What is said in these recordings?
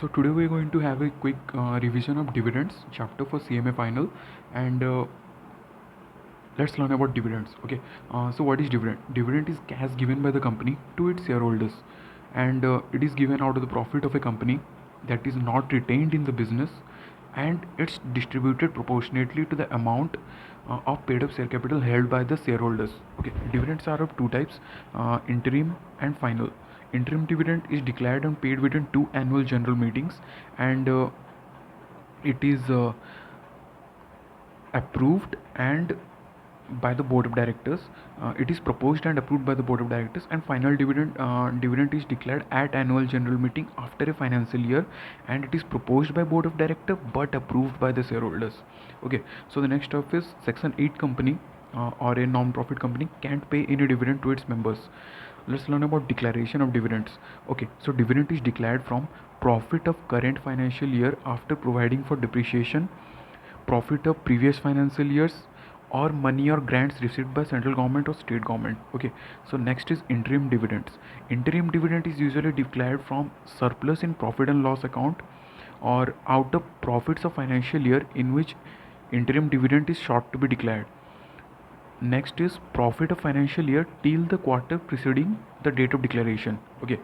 So today we're going to have a quick revision of dividends chapter for CMA final, and let's learn about dividends. Okay, so what is dividend? Dividend is cash given by the company to its shareholders, and it is given out of the profit of a company that is not retained in the business, and it's distributed proportionately to the amount of paid up share capital held by the shareholders. Okay, dividends are of two types: interim and final. Interim dividend is declared and paid within two annual general meetings, and it is approved and by the board of directors. It is proposed and approved by the board of directors, and final dividend is declared at annual general meeting after a financial year, and it is proposed by board of director but approved by the shareholders. Okay, so the next step is section 8 company or a non-profit company can't pay any dividend to its members. Let's learn about declaration of dividends. Okay, so dividend is declared from profit of current financial year after providing for depreciation, profit of previous financial years, or money or grants received by central government or state government. Okay, so next is interim dividends. Interim dividend is usually declared from surplus in profit and loss account or out of profits of financial year in which interim dividend is sought to be declared. Next is profit of financial year till the quarter preceding the date of declaration. Okay,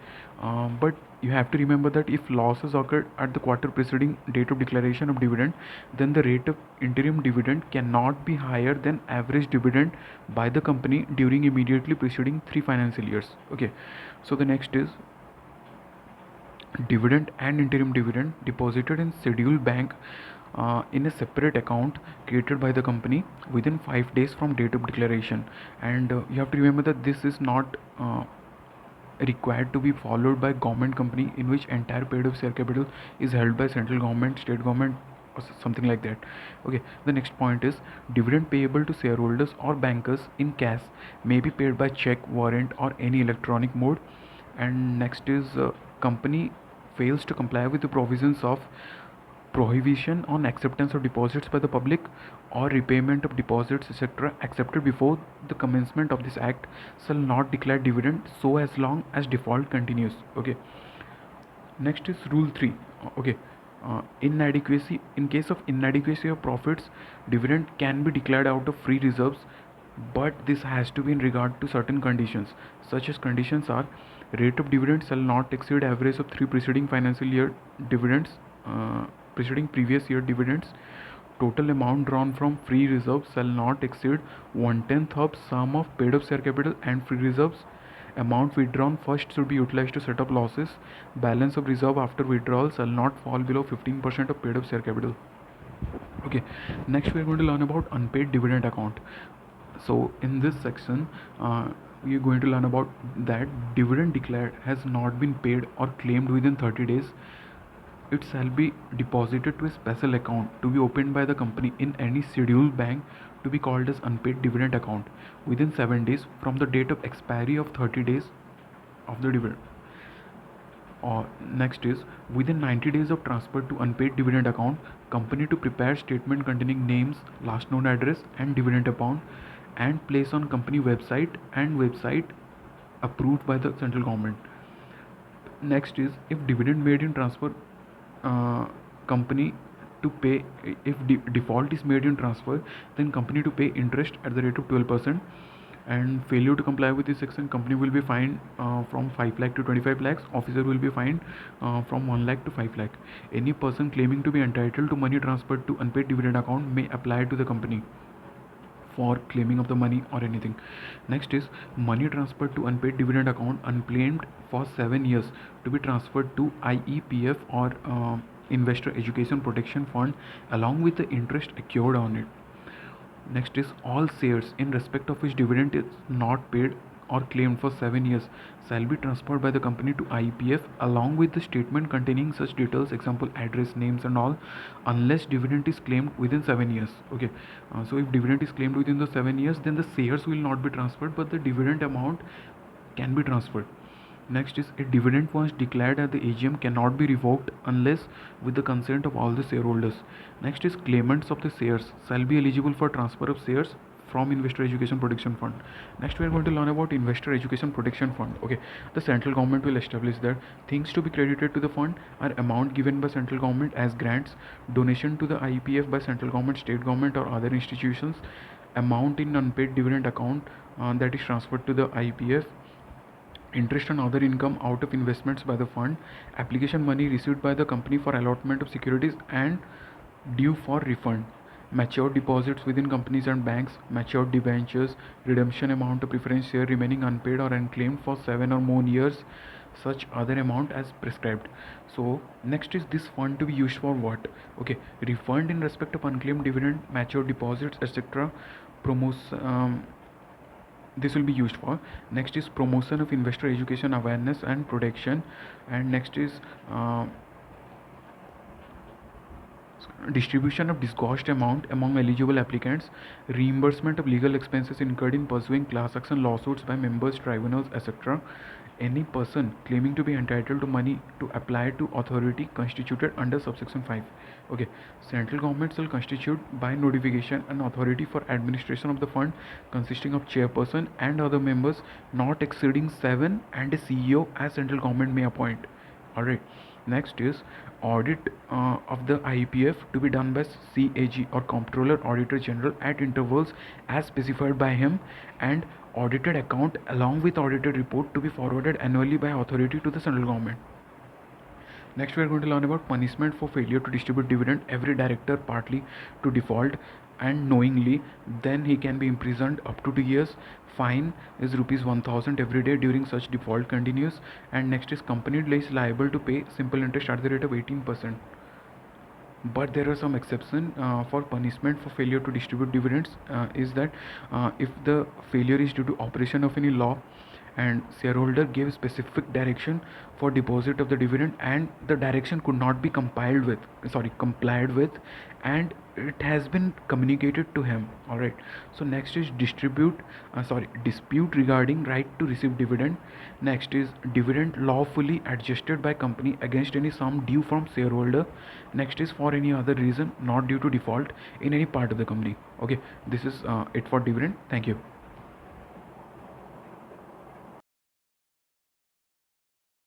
but you have to remember that if losses occurred at the quarter preceding date of declaration of dividend, then the rate of interim dividend cannot be higher than average dividend by the company during immediately preceding 3 financial years. Okay, so the next is dividend and interim dividend deposited in scheduled bank in a separate account created by the company within 5 days from date of declaration. And you have to remember that this is not required to be followed by government company in which entire paid up share capital is held by central government, state government, or something like that. Okay, the next point is dividend payable to shareholders or bankers in cash may be paid by check, warrant, or any electronic mode. And next is company fails to comply with the provisions of prohibition on acceptance of deposits by the public or repayment of deposits etc. accepted before the commencement of this act shall not declare dividend so as long as default continues. Okay, next is rule 3. Okay, inadequacy. In case of inadequacy of profits, dividend can be declared out of free reserves, but this has to be in regard to certain conditions. Such as conditions are: rate of dividend shall not exceed average of 3 preceding financial year dividends, preceding previous year dividends. Total amount drawn from free reserves shall not exceed 1/10 of sum of paid up share capital and free reserves. Amount withdrawn first should be utilized to set up losses. Balance of reserve after withdrawal shall not fall below 15% of paid up share capital. Okay, next we are going to learn about unpaid dividend account. So in this section, we are going to learn about that dividend declared has not been paid or claimed within 30 days. It shall be deposited to a special account to be opened by the company in any scheduled bank to be called as unpaid dividend account within 7 days from the date of expiry of 30 days of the dividend. Or next is within 90 days of transfer to unpaid dividend account, company to prepare statement containing names, last known address, and dividend amount, and place on company website and website approved by the central government. Next is if dividend made in transfer, company to pay. If default is made in transfer, then company to pay interest at the rate of 12%. And failure to comply with this section, company will be fined from 5 lakh to 25 lakhs. Officer will be fined from 1 lakh to 5 lakh. Any person claiming to be entitled to money transferred to unpaid dividend account may apply to the company for claiming of the money or anything. Next is money transferred to unpaid dividend account unclaimed for 7 years to be transferred to IEPF or Investor Education Protection Fund along with the interest accrued on it. Next is all shares in respect of which dividend is not paid or claimed for 7 years shall be transferred by the company to IPF along with the statement containing such details, example address, names and all, unless dividend is claimed within 7 years. Okay, so if dividend is claimed within the 7 years, then the shares will not be transferred, but the dividend amount can be transferred. Next is a dividend once declared at the AGM cannot be revoked unless with the consent of all the shareholders. Next is claimants of the shares shall be eligible for transfer of shares from Investor Education Protection Fund. Next, we are going to learn about Investor Education Protection Fund. Okay, the central government will establish that things to be credited to the fund are amount given by central government as grants, donation to the IPF by central government, state government, or other institutions, amount in unpaid dividend account that is transferred to the IPF, interest and other income out of investments by the fund, application money received by the company for allotment of securities and due for refund, matured deposits within companies and banks, matured debentures, redemption amount of preference share remaining unpaid or unclaimed for 7 or more years, such other amount as prescribed. So next is this fund to be used for what? Okay, refund in respect of unclaimed dividend, matured deposits, etc. Promotion, this will be used for. Next is promotion of investor education, awareness and protection, and next is distribution of disgorged amount among eligible applicants, reimbursement of legal expenses incurred in pursuing class action lawsuits by members, tribunals, etc. Any person claiming to be entitled to money to apply to authority constituted under subsection 5. Okay, central government shall constitute by notification an authority for administration of the fund consisting of chairperson and other members not exceeding 7 and a CEO as central government may appoint. Alright, next is audit of the IPF to be done by CAG or Comptroller Auditor General at intervals as specified by him, and audited account along with audited report to be forwarded annually by authority to the central government. Next, we are going to learn about punishment for failure to distribute dividend. Every director partly to default and knowingly, then he can be imprisoned up to 2 years. Fine is rupees 1000 every day during such default continues. And next is company is liable to pay simple interest at the rate of 18%. But there are some exceptions for punishment for failure to distribute dividends. Is that if the failure is due to operation of any law and shareholder gave specific direction for deposit of the dividend and the direction could not be complied with, and it has been communicated to him. All right, so next is dispute regarding right to receive dividend. Next is dividend lawfully adjusted by company against any sum due from shareholder. Next is for any other reason not due to default in any part of the company. Okay, this is it for dividend. Thank you.